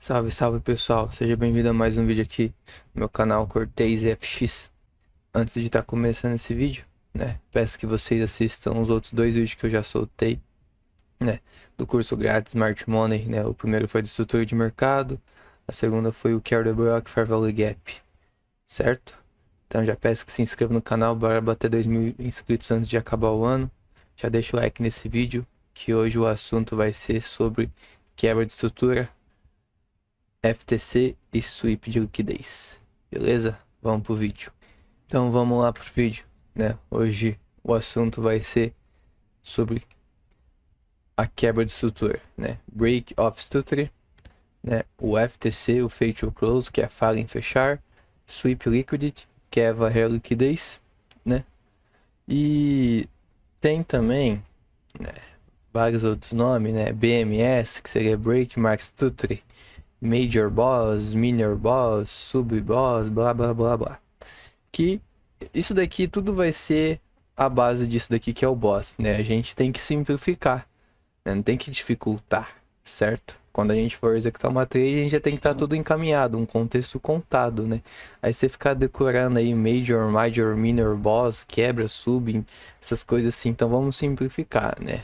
Salve, salve pessoal, seja bem-vindo a mais um vídeo aqui no meu canal Cortez FX. Antes de estar começando esse vídeo, né, peço que vocês assistam os outros dois vídeos que eu já soltei, né, do curso grátis Smart Money, né, o primeiro foi de estrutura de mercado, a segunda foi o Care the Block Fair Value Gap, certo? Então já peço que se inscreva no canal, bora bater 2.000 inscritos antes de acabar o ano. Já deixa o like nesse vídeo, que hoje o assunto vai ser sobre quebra de estrutura, FTC e sweep de liquidez, beleza? Vamos pro vídeo. Então vamos lá pro vídeo, né? Hoje o assunto vai ser sobre a quebra de estrutura, né? Break of Structure, né? O FTC, o Fade to Close, que é a falha em fechar, sweep liquidity, que é varrer a liquidez, né? E tem também, né, vários outros nomes, né? BMS, que seria Break Mark Structure, Major Boss, Minor Boss, Sub Boss, blá blá blá blá. Que isso daqui tudo vai ser a base disso daqui que é o boss, né? A gente tem que simplificar, né? Não tem que dificultar, certo? Quando a gente for executar uma trade, a gente já tem que estar tudo encaminhado, um contexto contado, né? Aí você ficar decorando aí Major, Minor, Boss, quebra, sub, essas coisas assim. Então vamos simplificar, né?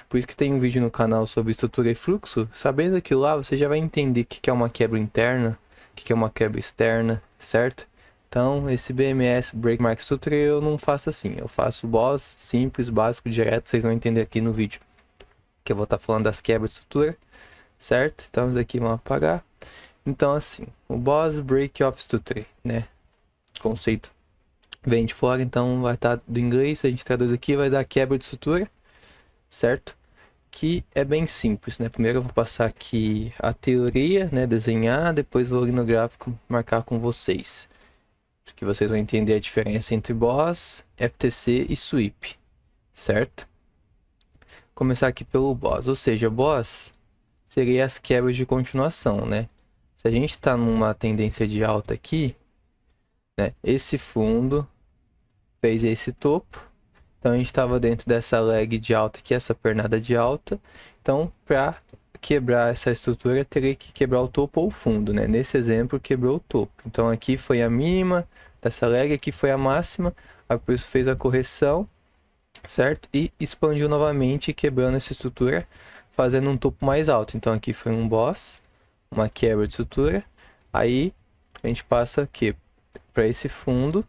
Por isso que tem um vídeo no canal sobre estrutura e fluxo. Sabendo aquilo lá, você já vai entender o que é uma quebra interna, o que é uma quebra externa, certo? Então, esse BMS, Break Mark Structure, eu não faço assim. Eu faço boss, simples, básico, direto. Vocês vão entender aqui no vídeo. Que eu vou estar falando das quebras de estrutura, certo? Então, isso aqui vamos apagar. Então, assim, o boss, Break of Structure, né? Conceito vem de fora, então vai estar do inglês. A gente traduz aqui, vai dar quebra de estrutura, certo? Que é bem simples, né? Primeiro eu vou passar aqui a teoria, né? Desenhar, depois vou ali no gráfico marcar com vocês, que vocês vão entender a diferença entre boss, FTC e sweep, certo? Começar aqui pelo boss, ou seja, boss seria as quebras de continuação, né? Se a gente está numa tendência de alta aqui, né? Esse fundo fez esse topo, então a gente estava dentro dessa leg de alta aqui, essa pernada de alta. Então, para quebrar essa estrutura, teria que quebrar o topo ou o fundo, né? Nesse exemplo, quebrou o topo. Então, aqui foi a mínima dessa leg, aqui foi a máxima. Aí, por isso fez a correção, certo? E expandiu novamente, quebrando essa estrutura, fazendo um topo mais alto. Então, aqui foi um boss, uma quebra de estrutura. Aí, a gente passa aqui para esse fundo,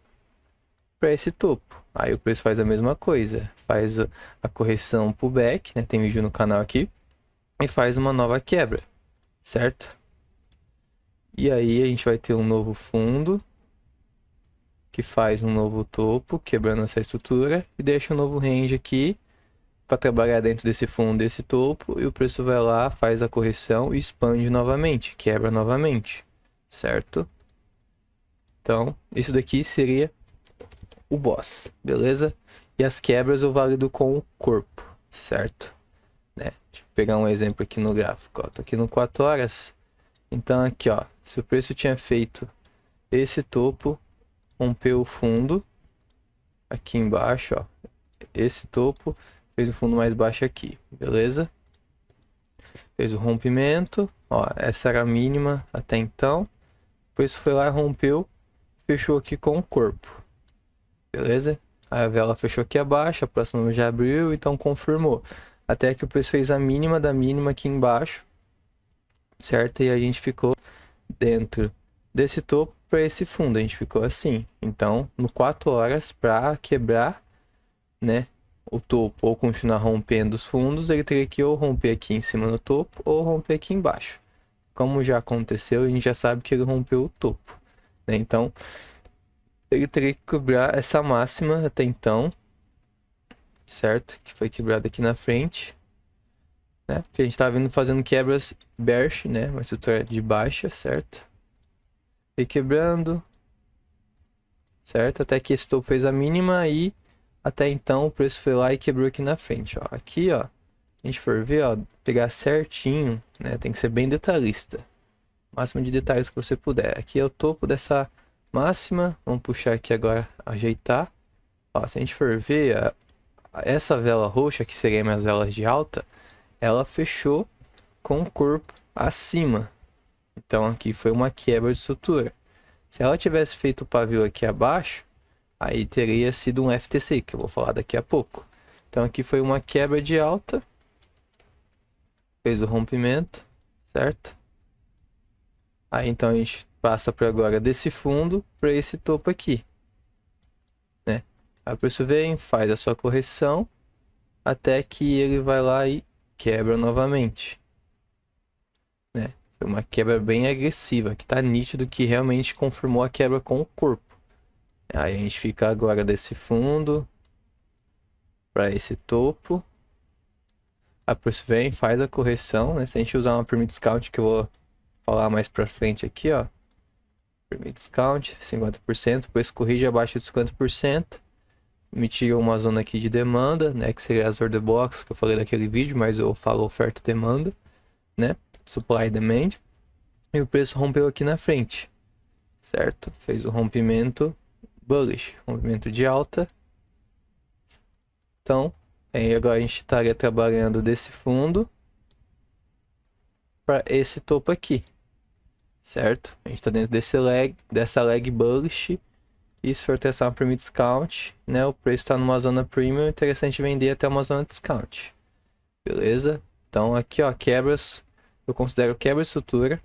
para esse topo. Aí o preço faz a mesma coisa, faz a correção pullback, né? Tem vídeo no canal aqui, e faz uma nova quebra, certo? E aí a gente vai ter um novo fundo, que faz um novo topo, quebrando essa estrutura, e deixa um novo range aqui, para trabalhar dentro desse fundo, desse topo, e o preço vai lá, faz a correção e expande novamente, quebra novamente, certo? Então, isso daqui seria o boss, beleza? E as quebras eu valido com o corpo, certo? Né? Deixa eu pegar um exemplo aqui no gráfico, ó. Tô aqui no 4 horas. Então aqui, ó, se o preço tinha feito esse topo, rompeu o fundo aqui embaixo, ó. Esse topo fez o fundo mais baixo aqui, beleza? Fez o rompimento, ó, essa era a mínima até então. O preço foi lá, rompeu, fechou aqui com o corpo. Beleza? Aí a vela fechou aqui abaixo, a próxima já abriu, então confirmou. Até que o preço fez a mínima da mínima aqui embaixo, certo? E a gente ficou dentro desse topo para esse fundo, a gente ficou assim. Então, no 4 horas, para quebrar, né, o topo ou continuar rompendo os fundos, ele teria que ou romper aqui em cima no topo ou romper aqui embaixo. Como já aconteceu, a gente já sabe que ele rompeu o topo, né? Então, ele teria que quebrar essa máxima até então, certo? Que foi quebrada aqui na frente, né? Porque a gente estava vindo fazendo quebras bearish, né? Uma estrutura de baixa, certo? E quebrando, certo? Até que esse topo fez a mínima e até então o preço foi lá e quebrou aqui na frente, ó. Aqui, ó, a gente for ver, ó, pegar certinho, né? Tem que ser bem detalhista. Máximo de detalhes que você puder. Aqui é o topo dessa máxima. Vamos puxar aqui agora, ajeitar. Ó, se a gente for ver, essa vela roxa, que seria minhas velas de alta, ela fechou com o corpo acima, Então aqui foi uma quebra de estrutura. Se ela tivesse feito o pavio aqui abaixo, aí teria sido um FTC, que eu vou falar daqui a pouco. Então aqui foi uma quebra de alta, fez o rompimento, certo? Aí então a gente passa para agora desse fundo para esse topo aqui, né? Aí o preço vem, faz a sua correção, até que ele vai lá e quebra novamente, né? Foi uma quebra bem agressiva, que tá nítido que realmente confirmou a quebra com o corpo. Aí a gente fica agora desse fundo para esse topo. A preço vem, faz a correção, né? Se a gente usar uma Permit Discount, que eu vou falar mais pra frente aqui, ó. Permit Discount, 50%, o preço corrige abaixo de 50%. Mitiga uma zona aqui de demanda, né? Que seria as order box, que eu falei daquele vídeo, mas eu falo oferta e demanda, né? Supply e demand. E o preço rompeu aqui na frente, certo? Fez o rompimento bullish, rompimento de alta. Então, aí agora a gente estaria trabalhando desse fundo para esse topo aqui, certo? A gente está dentro dessa leg bullish. E se for testar uma Permit Discount, né? O preço está numa zona premium, interessante vender até uma zona discount. Beleza? Então aqui, ó, quebras, eu considero quebra de estrutura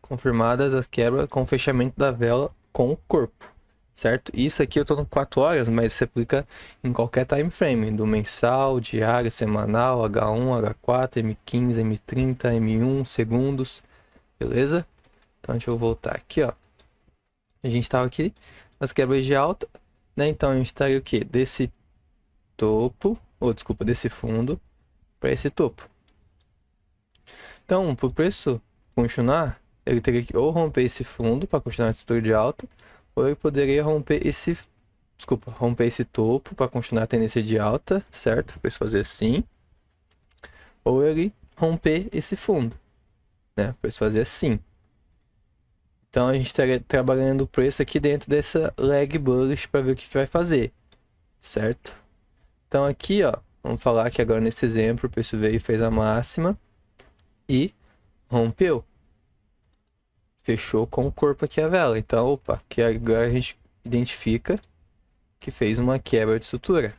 confirmadas as quebras com o fechamento da vela com o corpo, certo? Isso aqui eu tô no 4 horas, mas se aplica em qualquer time frame, do mensal, diário, semanal, H1, H4, M15, M30, M1, segundos, beleza? Então deixa eu voltar aqui, ó. A gente estava aqui nas quebras de alta, né? Então a gente estaria o quê? Desse topo, ou desculpa, desse fundo para esse topo. Então, para o preço continuar, ele teria que ou romper esse fundo para continuar a estrutura de alta, ou ele poderia romper romper esse topo para continuar a tendência de alta, certo? Para preço fazer assim, ou ele romper esse fundo, né? Para preço fazer assim. Então a gente estaria trabalhando o preço aqui dentro dessa leg bullish para ver o que vai fazer, certo? Então aqui, ó, vamos falar que agora nesse exemplo o preço veio e fez a máxima e rompeu. Fechou com o corpo aqui a vela. Então, opa, que agora a gente identifica que fez uma quebra de estrutura.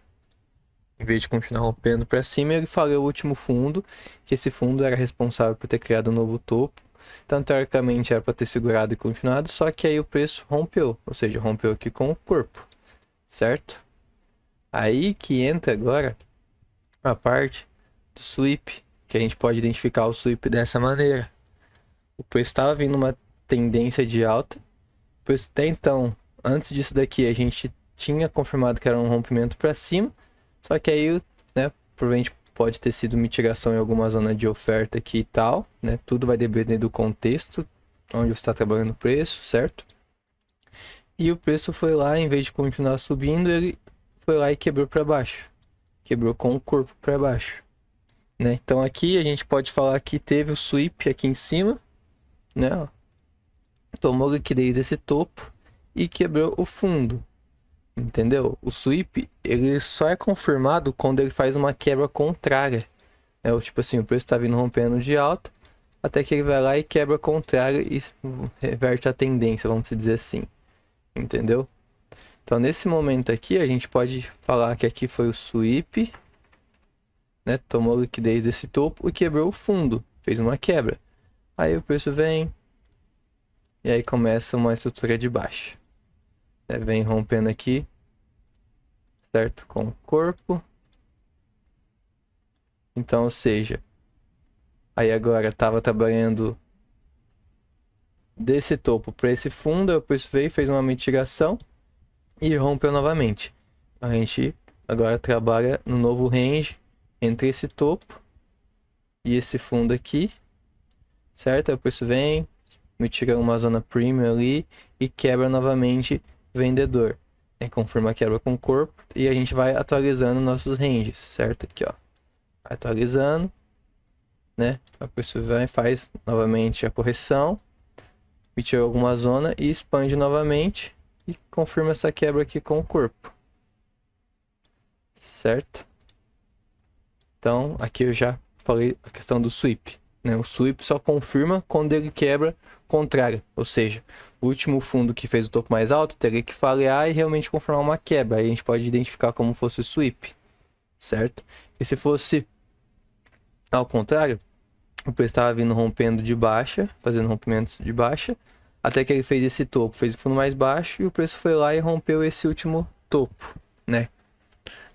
Em vez de continuar rompendo para cima, ele falhou o último fundo, que esse fundo era responsável por ter criado um novo topo. Então, teoricamente, era para ter segurado e continuado, só que aí o preço rompeu, ou seja, rompeu aqui com o corpo, certo? Aí que entra agora a parte do sweep, que a gente pode identificar o sweep dessa maneira. O preço estava vindo uma tendência de alta, o preço até então, antes disso daqui, a gente tinha confirmado que era um rompimento para cima, só que aí, né, provavelmente pode ter sido mitigação em alguma zona de oferta aqui e tal, né? Tudo vai depender do contexto onde você está trabalhando o preço, certo? E o preço foi lá, em vez de continuar subindo, ele foi lá e quebrou para baixo. Quebrou com o corpo para baixo, né? Então aqui a gente pode falar que teve o sweep aqui em cima, né? Tomou liquidez desse topo e quebrou o fundo. Entendeu? O sweep, ele só é confirmado quando ele faz uma quebra contrária. É o tipo assim, o preço está vindo rompendo de alta, até que ele vai lá e quebra contrária e reverte a tendência, vamos dizer assim. Entendeu? Então, nesse momento aqui, a gente pode falar que aqui foi o sweep, né? Tomou liquidez desse topo e quebrou o fundo, fez uma quebra. Aí o preço vem e aí começa uma estrutura de baixa. Vem rompendo aqui, certo? Com o corpo. Então, ou seja, aí agora estava trabalhando desse topo para esse fundo, o preço veio, fez uma mitigação e rompeu novamente. A gente agora trabalha no novo range entre esse topo e esse fundo aqui, certo? Aí o preço vem, mitiga uma zona premium ali e quebra novamente vendedor. Confirma a quebra com o corpo e a gente vai atualizando nossos ranges, certo? Aqui, ó, atualizando, né? A pessoa vai faz novamente a correção, mitiga alguma zona e expande novamente e confirma essa quebra aqui com o corpo, certo? Então aqui eu já falei a questão do sweep, né? O sweep só confirma quando ele quebra contrário, ou seja, o último fundo que fez o topo mais alto teria que falhar e realmente confirmar uma quebra. Aí a gente pode identificar como fosse o sweep, certo? E se fosse ao contrário, o preço estava vindo rompendo de baixa, fazendo rompimentos de baixa, até que ele fez esse topo, fez o fundo mais baixo e o preço foi lá e rompeu esse último topo, né?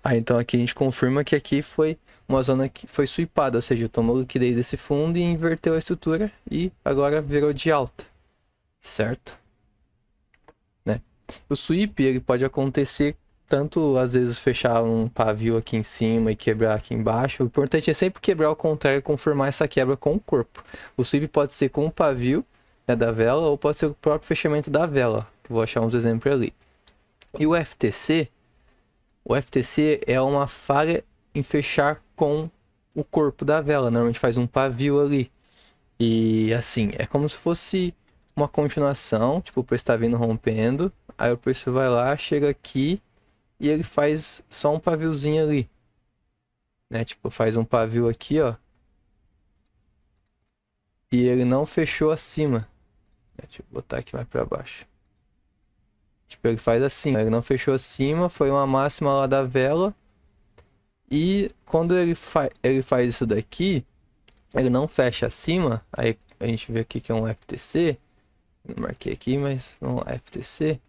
Aí então aqui a gente confirma que aqui foi uma zona que foi sweepada, ou seja, tomou liquidez desse fundo e inverteu a estrutura e agora virou de alta, certo? Né? O sweep ele pode acontecer tanto às vezes fechar um pavio aqui em cima e quebrar aqui embaixo. O importante é sempre quebrar ao contrário e confirmar essa quebra com o corpo. O sweep pode ser com o pavio, né, da vela ou pode ser o próprio fechamento da vela. Vou achar uns exemplos ali. E o FTC é uma falha em fechar com o corpo da vela. Normalmente faz um pavio ali. E assim, é como se fosse uma continuação. Tipo, o preço está vindo rompendo. Aí o preço vai lá, chega aqui e ele faz só um paviozinho ali. Né? Tipo, faz um pavio aqui, ó. E ele não fechou acima. Deixa eu botar aqui mais para baixo. Tipo, ele faz assim, ele não fechou acima, foi uma máxima lá da vela. E quando ele faz isso daqui, ele não fecha acima. Aí a gente vê aqui que é um FTC. Não marquei aqui, mas é um FTC.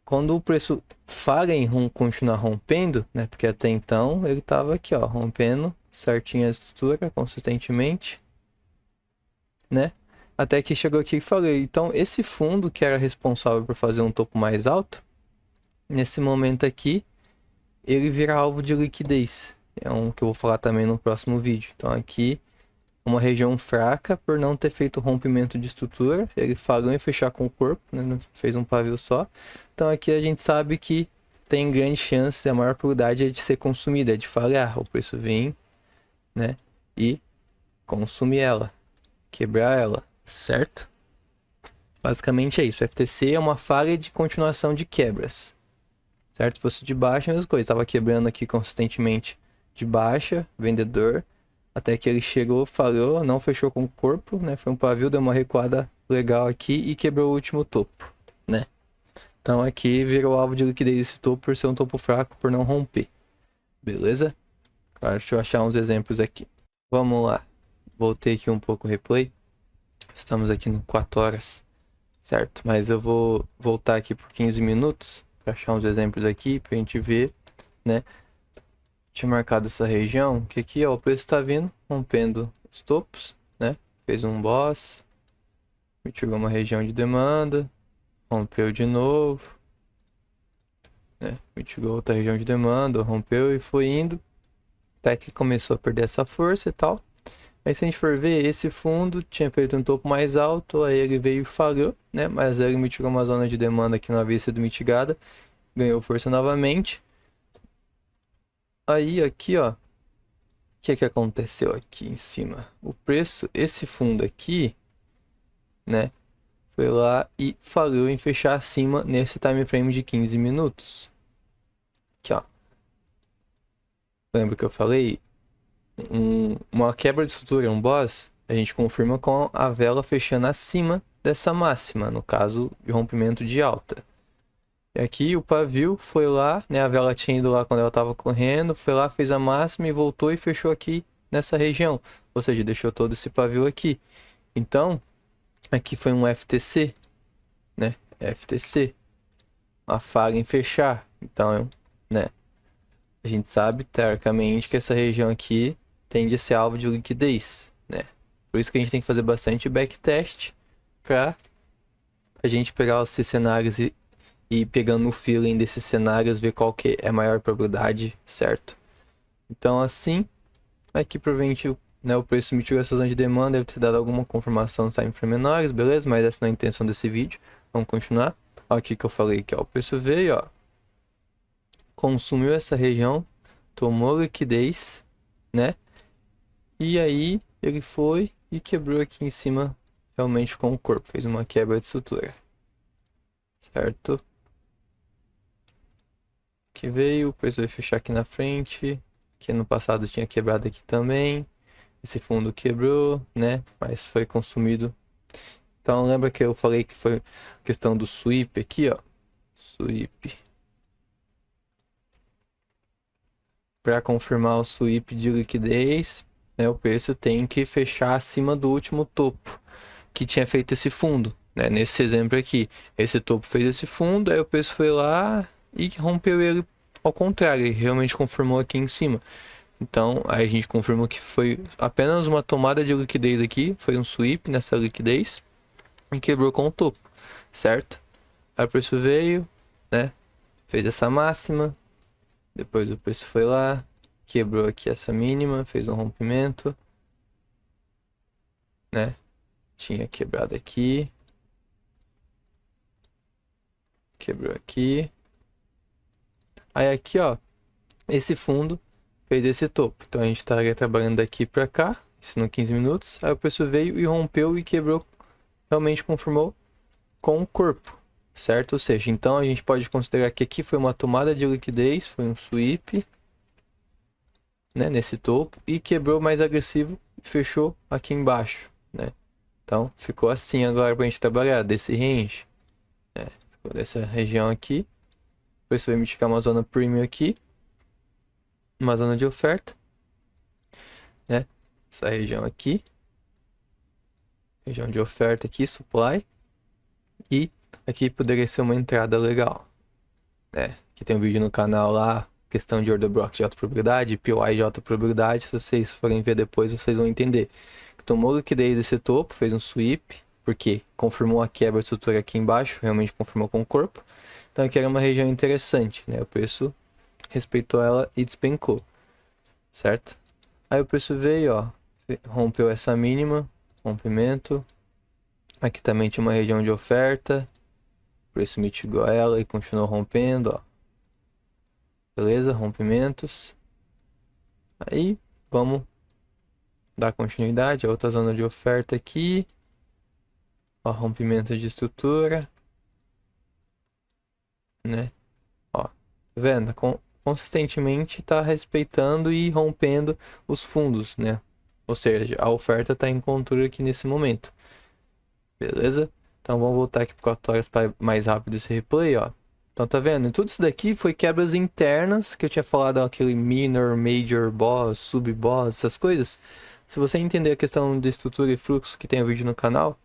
Quando o preço falha em continuar rompendo, né? Porque até então ele tava aqui, ó, rompendo certinho a estrutura, consistentemente, né? Até que chegou aqui e falei, então esse fundo que era responsável por fazer um topo mais alto, nesse momento aqui, ele vira alvo de liquidez. É um que eu vou falar também no próximo vídeo. Então aqui, uma região fraca por não ter feito rompimento de estrutura. Ele falhou em fechar com o corpo, né? Não fez um pavio só. Então aqui a gente sabe que tem grande chance, a maior probabilidade é de ser consumida, é de falhar. O preço vem, né? E consumir ela, quebrar ela, certo? Basicamente é isso. O FTC é uma falha de continuação de quebras. Certo? Se fosse de baixa, a mesma coisa. Estava quebrando aqui consistentemente de baixa, vendedor. Até que ele chegou, falhou, não fechou com o corpo, né? Foi um pavio, deu uma recuada legal aqui e quebrou o último topo, né? Então aqui virou alvo de liquidez esse topo por ser um topo fraco, por não romper. Beleza? Claro, deixa eu achar uns exemplos aqui. Vamos lá. Voltei aqui um pouco o replay. Estamos aqui no 4 horas, certo? Mas eu vou voltar aqui por 15 minutos. Achar uns exemplos aqui pra gente ver, né? Tinha marcado essa região, que aqui, ó, o preço tá vindo, rompendo os topos, né? Fez um boss, mitigou uma região de demanda, rompeu de novo, né? Mitigou outra região de demanda, rompeu e foi indo, até que começou a perder essa força e tal. Aí se a gente for ver, esse fundo tinha feito um topo mais alto, aí ele veio e falhou, né? Mas ele mitigou uma zona de demanda que não havia sido mitigada, ganhou força novamente. Aí aqui, ó, o que aconteceu aqui em cima? O preço, esse fundo aqui, né, foi lá e falhou em fechar acima nesse time frame de 15 minutos. Aqui, ó. Lembra que eu falei? Uma quebra de estrutura, um boss, a gente confirma com a vela fechando acima dessa máxima, no caso de rompimento de alta. E aqui o pavio foi lá, né, a vela tinha ido lá quando ela estava correndo, foi lá, fez a máxima e voltou e fechou aqui nessa região. Ou seja, deixou todo esse pavio aqui. Então, aqui foi um FTC, né, FTC, uma falha em fechar. Então, né, a gente sabe, teoricamente, que essa região aqui tende a ser alvo de liquidez, né? Por isso que a gente tem que fazer bastante backtest para a gente pegar esses cenários e pegando o feeling desses cenários, ver qual que é a maior probabilidade, certo? Então assim, aqui provavelmente, né, o preço mitigou essa zona de demanda, deve ter dado alguma confirmação nos time frame menores, beleza? Mas essa não é a intenção desse vídeo. Vamos continuar. Aqui que eu falei que ó, o preço veio, ó, consumiu essa região, tomou liquidez, né? E aí ele foi e quebrou aqui em cima realmente com o corpo, fez uma quebra de estrutura, certo? Que veio, o preço vai fechar aqui na frente, que no passado tinha quebrado aqui também. Esse fundo quebrou, né? Mas foi consumido. Então lembra que eu falei que foi a questão do sweep aqui, ó. Sweep. Para confirmar o sweep de liquidez, né, o preço tem que fechar acima do último topo que tinha feito esse fundo, né? Nesse exemplo aqui, esse topo fez esse fundo, aí o preço foi lá e rompeu ele ao contrário, ele realmente confirmou aqui em cima. Então, aí a gente confirmou que foi apenas uma tomada de liquidez aqui, foi um sweep nessa liquidez e quebrou com o topo, certo? Aí o preço veio, né? Fez essa máxima, depois o preço foi lá, quebrou aqui essa mínima, fez um rompimento, né? Tinha quebrado aqui, quebrou aqui. Aí aqui, ó, esse fundo fez esse topo. Então a gente estaria trabalhando daqui para cá, isso no 15 minutos. Aí o preço veio e rompeu e quebrou, realmente confirmou com o corpo, certo? Ou seja, então a gente pode considerar que aqui foi uma tomada de liquidez, foi um sweep, né, nesse topo e quebrou mais agressivo e fechou aqui embaixo, né? Então ficou assim agora para a gente trabalhar desse range, né? Ficou dessa região aqui. O preço vai me indicar uma zona premium aqui, uma zona de oferta, né? Essa região aqui, região de oferta aqui, supply, e aqui poderia ser uma entrada legal, né? Aqui tem um vídeo no canal lá, questão de order block de alta probabilidade, POI de alta probabilidade. Se vocês forem ver depois, vocês vão entender. Tomou liquidez desse topo, fez um sweep, porque confirmou a quebra de estrutura aqui embaixo, realmente confirmou com o corpo. Então aqui era uma região interessante, né? O preço respeitou ela e despencou, certo? Aí o preço veio, ó, rompeu essa mínima, rompimento. Aqui também tinha uma região de oferta, o preço mitigou ela e continuou rompendo, ó. Beleza? Rompimentos. Aí vamos dar continuidade a outra zona de oferta aqui. Ó, rompimento de estrutura, né? Ó, tá vendo? Consistentemente está respeitando e rompendo os fundos, né? Ou seja, a oferta está em controle aqui nesse momento. Beleza? Então vamos voltar aqui para 4 horas para mais rápido esse replay, ó. Então tá vendo? Tudo isso daqui foi quebras internas que eu tinha falado, ó, aquele minor, major boss, sub boss, essas coisas. Se você entender a questão de estrutura e fluxo que tem o vídeo no canal,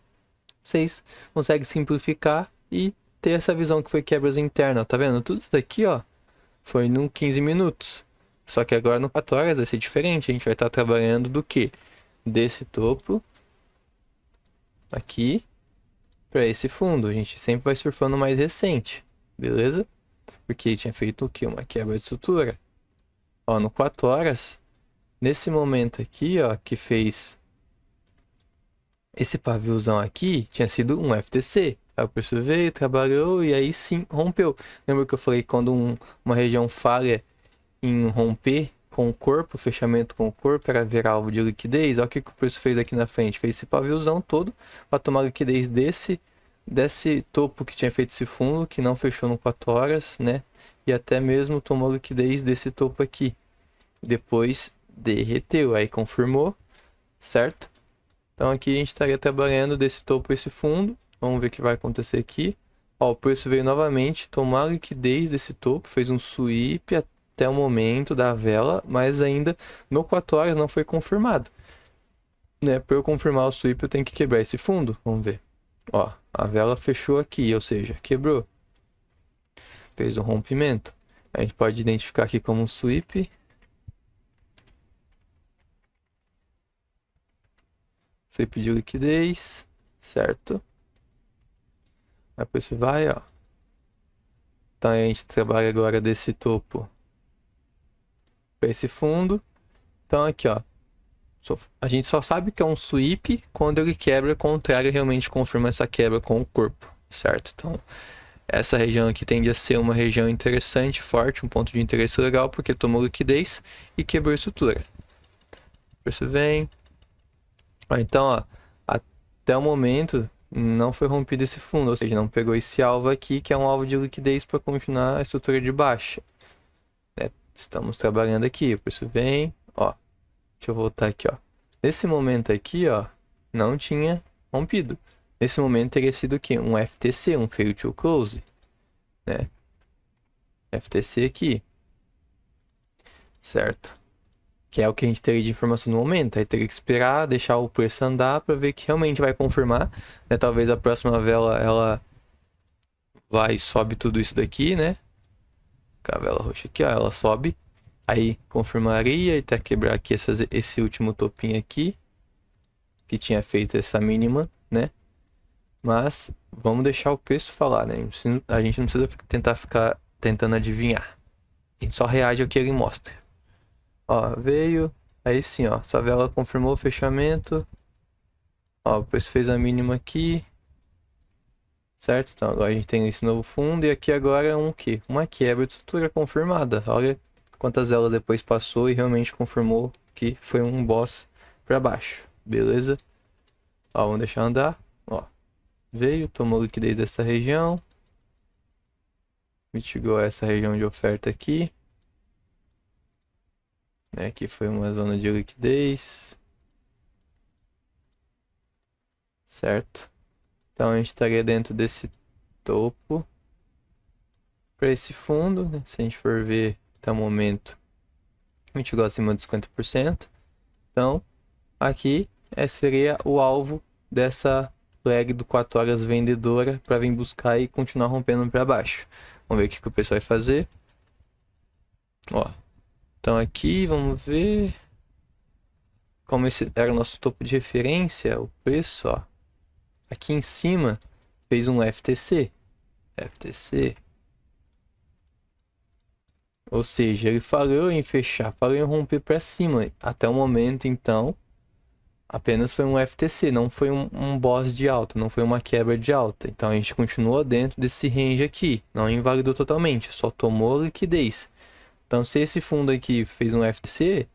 vocês conseguem simplificar e ter essa visão que foi quebras internas, tá vendo? Tudo isso daqui, ó, foi no 15 minutos. Só que agora no 4 horas vai ser diferente. A gente vai estar trabalhando do que? Desse topo aqui para esse fundo. A gente sempre vai surfando mais recente, beleza? Porque tinha feito o que? Uma quebra de estrutura. Ó, no 4 horas, nesse momento aqui, ó, que fez esse paviozão aqui, tinha sido um FTC. Aí o preço veio, trabalhou e aí sim rompeu. Lembra que eu falei que quando uma região falha em romper com o corpo, fechamento com o corpo, era ver alvo de liquidez? Olha o que o preço fez aqui na frente. Fez esse paviozão todo para tomar liquidez desse topo que tinha feito esse fundo, que não fechou no 4 horas, né? E até mesmo tomou liquidez desse topo aqui. Depois derreteu, aí confirmou, certo? Então aqui a gente estaria trabalhando desse topo esse fundo. Vamos ver o que vai acontecer aqui. Ó, o preço veio novamente tomar a liquidez desse topo, fez um sweep até o momento da vela, mas ainda no 4 horas não foi confirmado, né? Para eu confirmar o sweep eu tenho que quebrar esse fundo. Vamos ver. Ó, a vela fechou aqui, ou seja, quebrou. Fez um rompimento. A gente pode identificar aqui como um sweep. Sweep de liquidez, certo? Aí o preço vai, ó. Então a gente trabalha agora desse topo para esse fundo. Então aqui, ó. A gente só sabe que é um sweep quando ele quebra contrário, realmente confirma essa quebra com o corpo, certo? Então essa região aqui tende a ser uma região interessante, forte, um ponto de interesse legal, porque tomou liquidez e quebrou a estrutura. O preço vem. Então, ó, até o momento não foi rompido esse fundo, ou seja, não pegou esse alvo aqui, que é um alvo de liquidez para continuar a estrutura de baixa. estamos trabalhando aqui. O preço vem, ó. Deixa eu voltar aqui, ó. Nesse momento aqui, ó, não tinha rompido. Nesse momento teria sido o quê? Um FTC, um Fail to Close, né? FTC aqui, certo? Que é o que a gente teria de informação no momento. Aí teria que esperar, deixar o preço andar para ver que realmente vai confirmar, né? Talvez a próxima vela, ela vai e sobe tudo isso daqui, né? Com a vela roxa aqui, ó, ela sobe. Aí confirmaria e até quebrar aqui esse último topinho aqui, que tinha feito essa mínima, né? Mas vamos deixar o preço falar, né? A gente não precisa tentar ficar tentando adivinhar. A gente só reage ao que ele mostra. Ó, veio. Aí sim, ó. Essa vela confirmou o fechamento. Ó, o preço fez a mínima aqui. Certo? Então agora a gente tem esse novo fundo. E aqui agora é um quê? Uma quebra de estrutura confirmada. Olha quantas velas depois passou e realmente confirmou que foi um boss para baixo. Beleza? Ó, vamos deixar andar. Ó, veio, tomou liquidez dessa região. Mitigou essa região de oferta aqui. Aqui foi uma zona de liquidez. Certo? Então a gente estaria dentro desse topo. Para esse fundo, né? Se a gente for ver até o momento, a gente chegou acima dos 50%. Então, aqui seria o alvo dessa leg do 4 horas vendedora para vir buscar e continuar rompendo para baixo. Vamos ver o que o pessoal vai fazer. Ó, então aqui, vamos ver como esse era o nosso topo de referência, o preço, ó. Aqui em cima fez um FTC. FTC. Ou seja, ele falhou em fechar, falhou em romper para cima. Até o momento, então, apenas foi um FTC, não foi um boss de alta, não foi uma quebra de alta. Então a gente continua dentro desse range aqui, não invalidou totalmente, só tomou liquidez. Então se esse fundo aqui fez um FTC,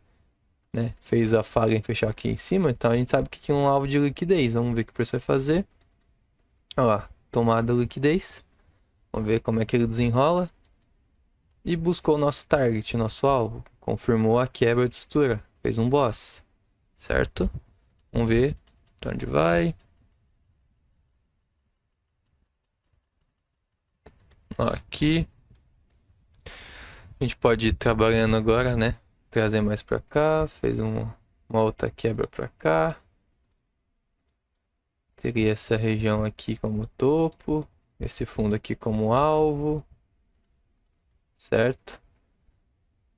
né, fez a falha em fechar aqui em cima, então a gente sabe que é um alvo de liquidez. Vamos ver o que o preço vai fazer. Olha lá, tomada liquidez. Vamos ver como é que ele desenrola. E buscou o nosso target, nosso alvo. Confirmou a quebra de estrutura. Fez um boss. Certo? Vamos ver pra onde vai. Ó, aqui. A gente pode ir trabalhando agora, né? Trazer mais pra cá. Fez uma outra quebra pra cá. Teria essa região aqui como topo. Esse fundo aqui como alvo. Certo?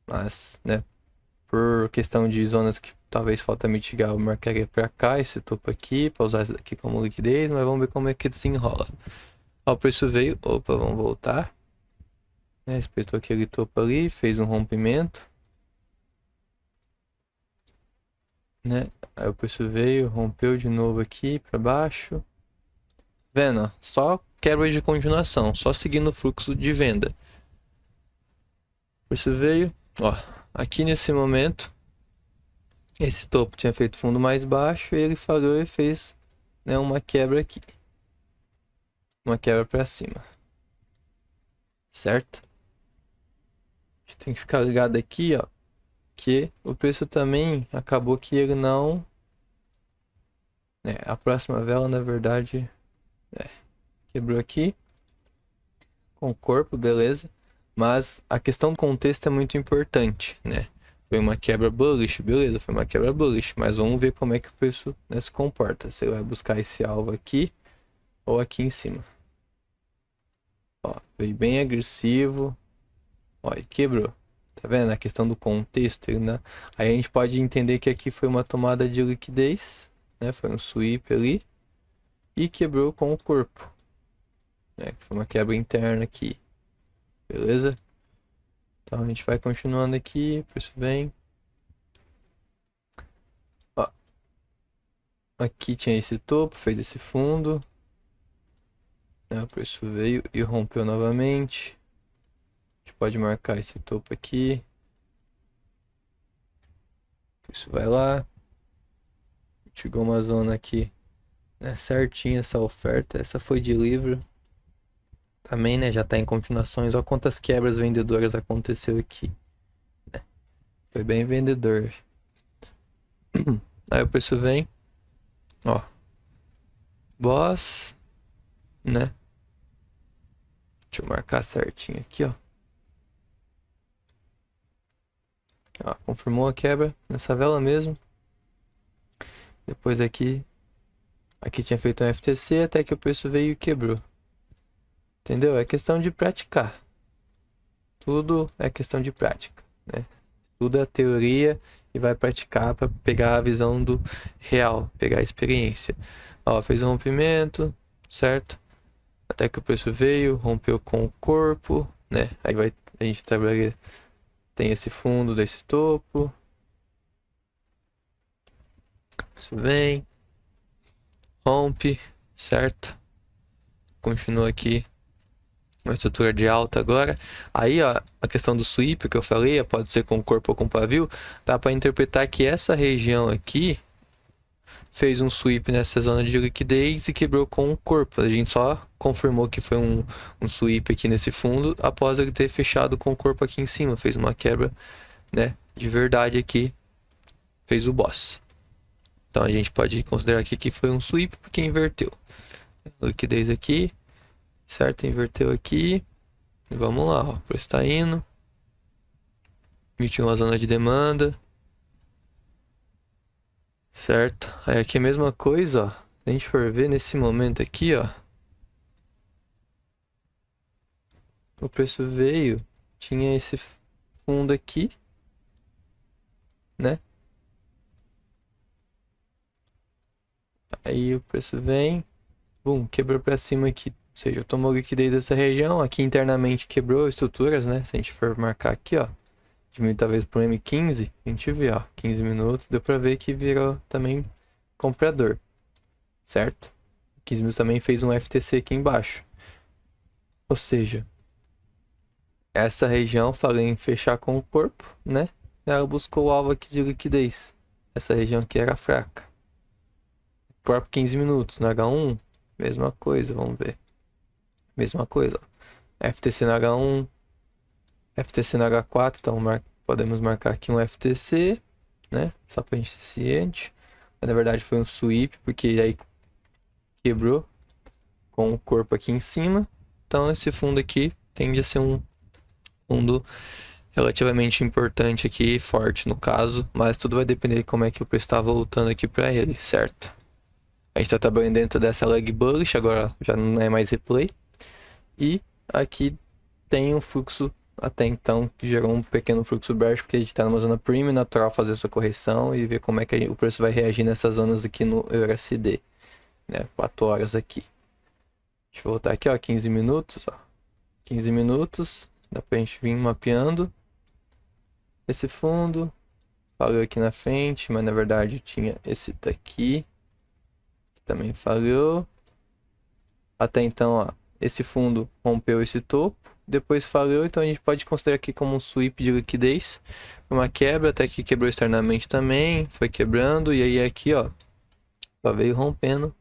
Mas, né? Por questão de zonas que talvez falta mitigar, eu marcaria pra cá esse topo aqui, para usar esse daqui como liquidez, mas vamos ver como é que desenrola. Ó, o preço veio, opa, vamos voltar. Respeitou aquele topo ali, fez um rompimento. Né? Aí o preço veio, rompeu de novo aqui para baixo. Vendo? Ó, só quebra de continuação, só seguindo o fluxo de venda. O preço veio, ó, aqui nesse momento, esse topo tinha feito fundo mais baixo e ele falhou e fez, né, uma quebra aqui. Uma quebra para cima. Certo? A gente tem que ficar ligado aqui, ó, que o preço também acabou que ele não... a próxima vela, na verdade, quebrou aqui com o corpo, beleza? Mas a questão do contexto é muito importante, né? Foi uma quebra bullish, beleza, foi uma quebra bullish, mas vamos ver como é que o preço, né, se comporta. Você vai buscar esse alvo aqui ou aqui em cima. Ó, veio bem agressivo. Ó, e quebrou. Tá vendo? A questão do contexto, né? Aí a gente pode entender que aqui foi uma tomada de liquidez, né? Foi um sweep ali. E quebrou com o corpo. Né? Foi uma quebra interna aqui. Beleza? Então a gente vai continuando aqui, preço bem. Ó, aqui tinha esse topo, fez esse fundo. Né? O preço veio e rompeu novamente. A gente pode marcar esse topo aqui. Isso vai lá. Chegou uma zona aqui, né, certinha essa oferta. Essa foi de livro. Também, né, já tá em continuações. Olha quantas quebras vendedoras aconteceu aqui. Foi bem vendedor. Aí o preço vem, ó, boss, né? Deixa eu marcar certinho aqui, ó. Ó, confirmou a quebra nessa vela mesmo. Depois aqui tinha feito um FTC até que o preço veio e quebrou. Entendeu? É questão de praticar. Tudo é questão de prática, né? Tudo é teoria e vai praticar para pegar a visão do real, pegar a experiência. Ó, fez um rompimento, certo? Até que o preço veio, rompeu com o corpo, né? Aí a gente trabalha, tem esse fundo desse topo. Isso vem, rompe, certo? Continua aqui uma estrutura de alta agora. Aí, ó, a questão do sweep que eu falei, pode ser com corpo ou com pavio, dá para interpretar que essa região aqui fez um sweep nessa zona de liquidez e quebrou com o corpo. A gente só confirmou que foi um sweep aqui nesse fundo após ele ter fechado com o corpo aqui em cima. Fez uma quebra, né, de verdade aqui, fez o boss. Então a gente pode considerar aqui que foi um sweep porque inverteu. Liquidez aqui, certo? Inverteu aqui. Vamos lá, ó. O preço está indo. Emitiu uma zona de demanda. Certo? Aí aqui é a mesma coisa, ó. Se a gente for ver nesse momento aqui, ó. O preço veio. Tinha esse fundo aqui, né? Aí o preço vem. Bum, quebrou pra cima aqui. Ou seja, tomou liquidez dessa região. Aqui internamente quebrou estruturas, né? Se a gente for marcar aqui, ó. Diminuir talvez pro M15. A gente vê, ó. 15 minutos. Deu pra ver que virou também comprador. Certo? 15 minutos também fez um FTC aqui embaixo. Ou seja, essa região, falei em fechar com o corpo, né? Ela buscou o alvo aqui de liquidez. Essa região aqui era fraca. Próprio 15 minutos. No H1, mesma coisa, vamos ver. Mesma coisa. FTC no H1, FTC no H4, então podemos marcar aqui um FTC, né? Só pra gente ser ciente. Mas na verdade foi um sweep, porque aí quebrou com o corpo aqui em cima. Então esse fundo aqui tende a ser um fundo relativamente importante aqui, forte no caso, mas tudo vai depender de como é que o preço está voltando aqui para ele, certo? A gente está trabalhando dentro dessa leg bullish, agora já não é mais replay. E aqui tem um fluxo até então que gerou um pequeno fluxo bearish, porque a gente está numa zona premium, natural fazer essa correção e ver como é que o preço vai reagir nessas zonas aqui no EURUSD, né? 4 horas aqui. Deixa eu voltar aqui, ó, 15 minutos, ó. 15 minutos, dá pra gente vir mapeando esse fundo. Falhou aqui na frente, mas na verdade tinha esse daqui que também falhou. Até então, ó, esse fundo rompeu esse topo, depois falhou, então a gente pode considerar aqui como um sweep de liquidez. Uma quebra, até que quebrou externamente também, foi quebrando, e aí aqui, ó, só veio rompendo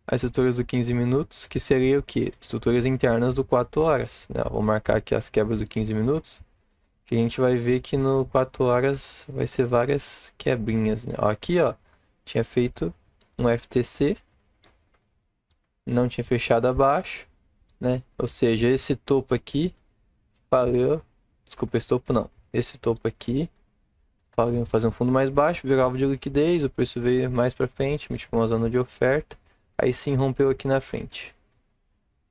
as estruturas do 15 minutos, que seria o que? Estruturas internas do 4 horas, né? Vou marcar aqui as quebras do 15 minutos, que a gente vai ver que no 4 horas vai ser várias quebrinhas, né? Ó, aqui, ó, tinha feito um FTC, não tinha fechado abaixo, né? Ou seja, esse topo aqui falhou, desculpa, esse topo não, esse topo aqui falhou fazer um fundo mais baixo, virou alvo de liquidez, o preço veio mais para frente, emitiu uma zona de oferta, aí sim rompeu aqui na frente.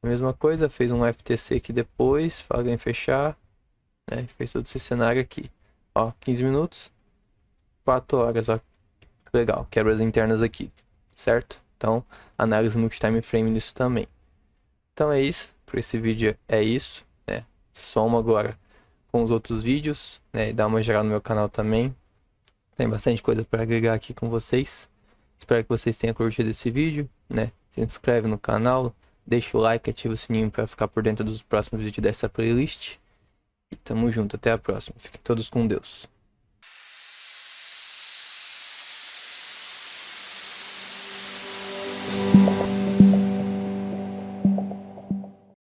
A mesma coisa, fez um FTC aqui depois, falhou em fechar, né? Fez todo esse cenário aqui, ó, 15 minutos, 4 horas, ó, legal, quebras internas aqui, certo? Então, análise multi-time frame nisso também. Então é isso, por esse vídeo é isso, né? Soma agora com os outros vídeos, né? E dá uma geral no meu canal também. Tem bastante coisa para agregar aqui com vocês. Espero que vocês tenham curtido esse vídeo, né? Se inscreve no canal, deixa o like, ativa o sininho para ficar por dentro dos próximos vídeos dessa playlist. E tamo junto, até a próxima. Fiquem todos com Deus.